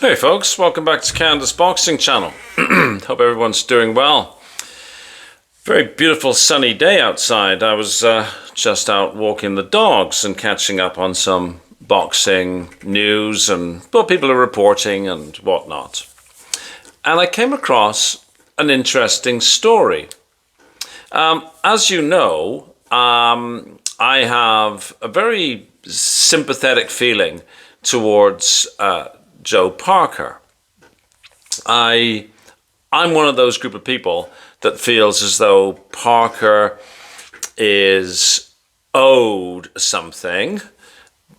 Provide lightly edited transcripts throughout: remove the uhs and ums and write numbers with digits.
Hey folks, welcome back to Canada's Boxing Channel. Hope everyone's doing well. Very beautiful sunny day outside. I was just out walking the dogs and catching up on some boxing news and what people are reporting and whatnot. And I came across an interesting story. As you know, I have a very sympathetic feeling towards Joe Parker. I'm one of those group of people that feels as though Parker is owed something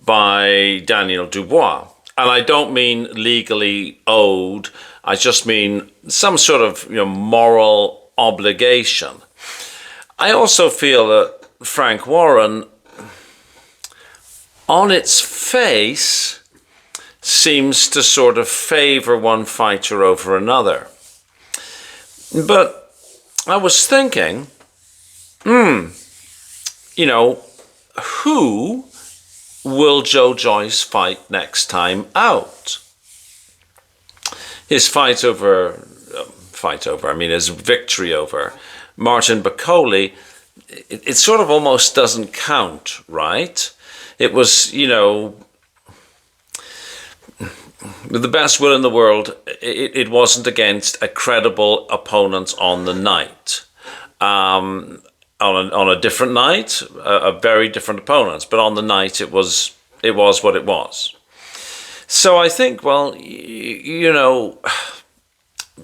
by Daniel Dubois. And I don't mean legally owed, I just mean some sort of moral obligation. I also feel that Frank Warren, on its face, seems to sort of favor one fighter over another. But I was thinking, who will Joe Joyce fight next time out? His his victory over Martin Bakole, it sort of almost doesn't count, right? It was, with the best will in the world, it wasn't against a credible opponent on the night. On a different night, a very different opponent, but on the night it was what it was. So I think,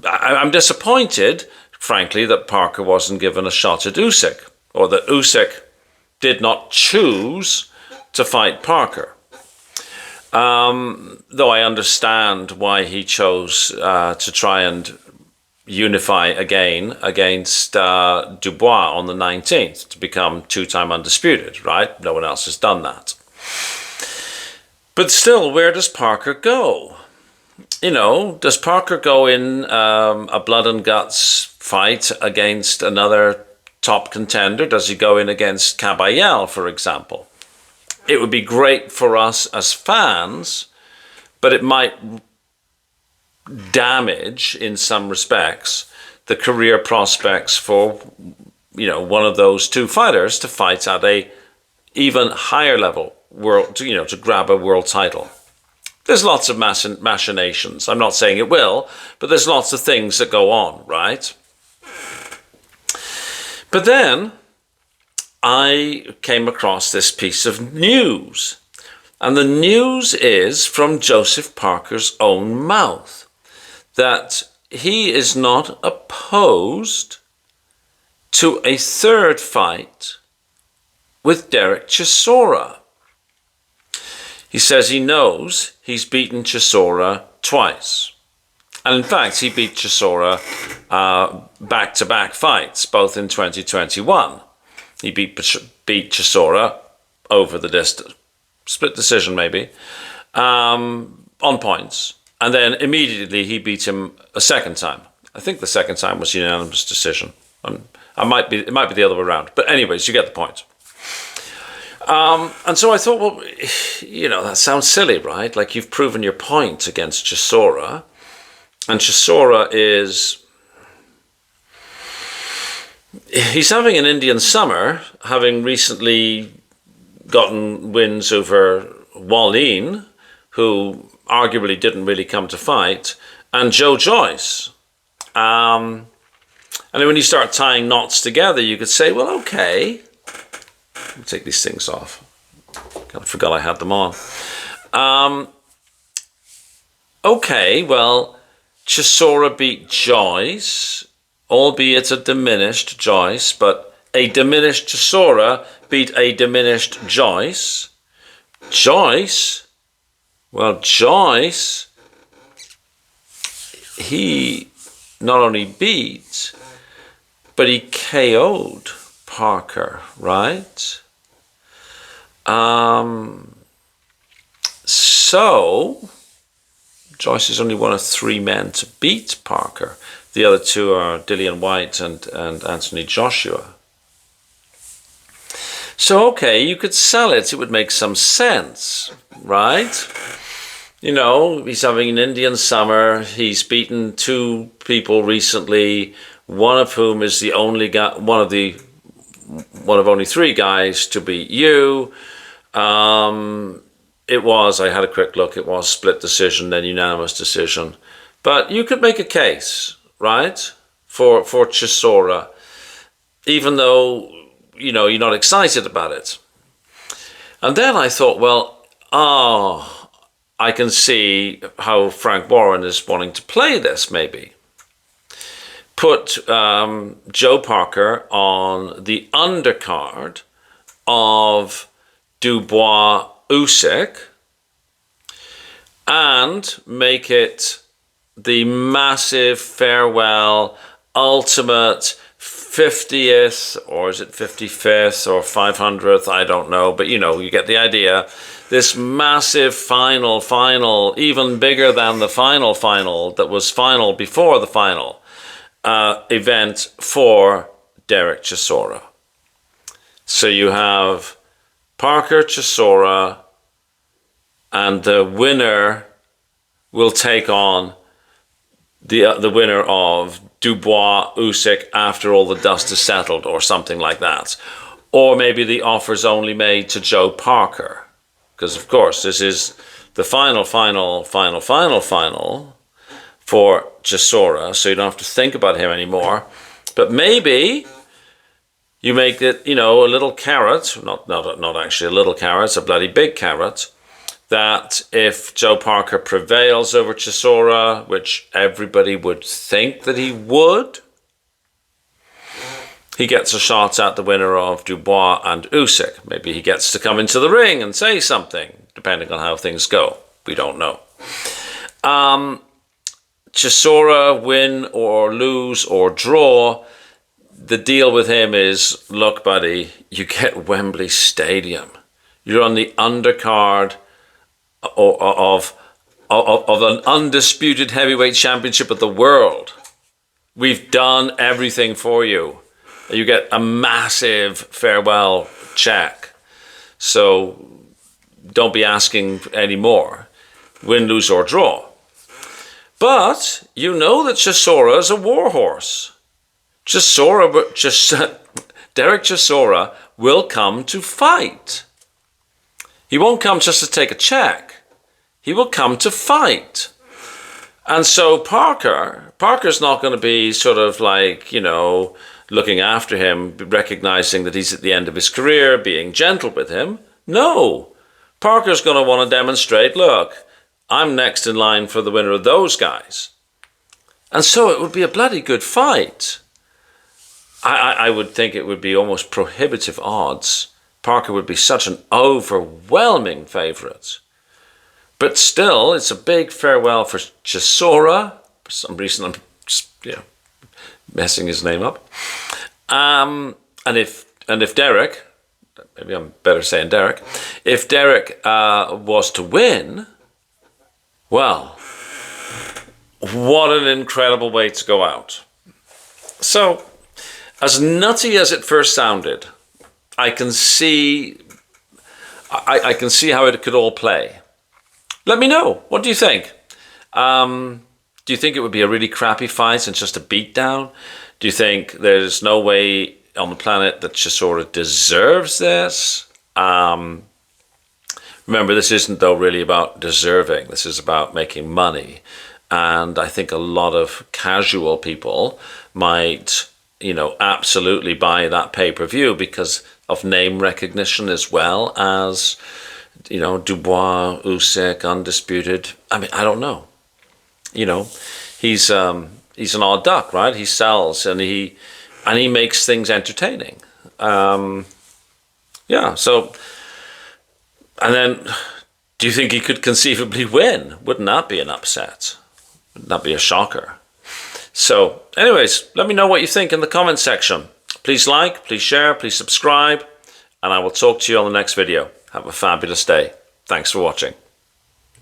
I'm disappointed, frankly, that Parker wasn't given a shot at Usyk, or that Usyk did not choose to fight Parker. Though I understand why he chose to try and unify again against Dubois on the 19th to become two-time undisputed, right? No one else has done that. But still, where does Parker go? Does Parker go in a blood and guts fight against another top contender? Does he go in against Caballel, for example? It would be great for us as fans, but it might damage, in some respects, the career prospects for, one of those two fighters to fight at a even higher level world, to grab a world title. There's lots of machinations. I'm not saying it will, but there's lots of things that go on, right? But then I came across this piece of news, and the news is from Joseph Parker's own mouth that he is not opposed to a third fight with Derek Chisora. He says he knows he's beaten Chisora twice. And in fact, he beat Chisora back-to-back fights, both in 2021. He beat Chisora over the distance, split decision maybe, on points. And then immediately he beat him a second time. I think the second time was unanimous decision. It might be the other way around. But anyways, you get the point. And so I thought, that sounds silly, right? Like, you've proven your point against Chisora. And Chisora he's having an Indian summer, having recently gotten wins over Wallin, who arguably didn't really come to fight, and Joe Joyce. And then when you start tying knots together, you could say, well, okay. Let me take these things off. I forgot I had them on. Okay, well, Chisora beat Joyce, albeit a diminished Joyce, but a diminished Chisora beat a diminished Joyce. Joyce, he not only beat, but he KO'd Parker, right? So Joyce is only one of three men to beat Parker. The other two are Dillian White and Anthony Joshua. So, okay, you could sell it. It would make some sense, right? You know, he's having an Indian summer. He's beaten 2 people recently, one of whom is the only guy, one of only 3 guys to beat you. I had a quick look, it was split decision, then unanimous decision. But you could make a case, right, for Chisora, even though, you know, you're not excited about it. And then I thought, well, I can see how Frank Warren is wanting to play this, maybe. Put Joe Parker on the undercard of Dubois Usyk and make it the massive farewell, ultimate 50th, or is it 55th or 500th? I don't know, but you know, you get the idea. This massive final, even bigger than the final that was final before the final event for Derek Chisora. So you have Parker Chisora, and the winner will take on the winner of Dubois Usyk after all the dust is settled, or something like that. Or maybe the offer's only made to Joe Parker, because of course this is the final for Chisora, so you don't have to think about him anymore. But maybe you make it, you know, a little carrot, not actually a little carrot, a bloody big carrot, that if Joe Parker prevails over Chisora, which everybody would think that he would, he gets a shot at the winner of Dubois and Usyk. Maybe he gets to come into the ring and say something, depending on how things go. We don't know. Chisora, win or lose or draw, the deal with him is, look, buddy, you get Wembley Stadium. You're on the undercard of an undisputed heavyweight championship of the world. We've done everything for you. You get a massive farewell check. So don't be asking anymore. Win, lose, or draw. But you know that Chisora is a warhorse. Derek Chisora will come to fight. He won't come just to take a check. He will come to fight. And so Parker's not going to be sort of like, you know, looking after him, recognizing that he's at the end of his career, being gentle with him. No. Parker's going to want to demonstrate, look, I'm next in line for the winner of those guys. And so it would be a bloody good fight. I would think it would be almost prohibitive odds. Parker would be such an overwhelming favourite. But still, it's a big farewell for Chisora. For some reason, I'm just, messing his name up. And if Derek, maybe I'm better saying Derek, if Derek was to win, well, what an incredible way to go out. So, as nutty as it first sounded, I can see how it could all play. Let me know. What do you think? Do you think it would be a really crappy fight and just a beatdown? Do you think there's no way on the planet that Chisora deserves this? Remember, this isn't though really about deserving. This is about making money. And I think a lot of casual people might, absolutely buy that pay-per-view because of name recognition as well as, Dubois, Usyk, undisputed. I mean, I don't know. He's an odd duck, right? He sells and he makes things entertaining. So, and then, do you think he could conceivably win? Wouldn't that be an upset? Wouldn't that be a shocker? So, anyways, let me know what you think in the comment section. Please like, please share, please subscribe, and I will talk to you on the next video. Have a fabulous day. Thanks for watching.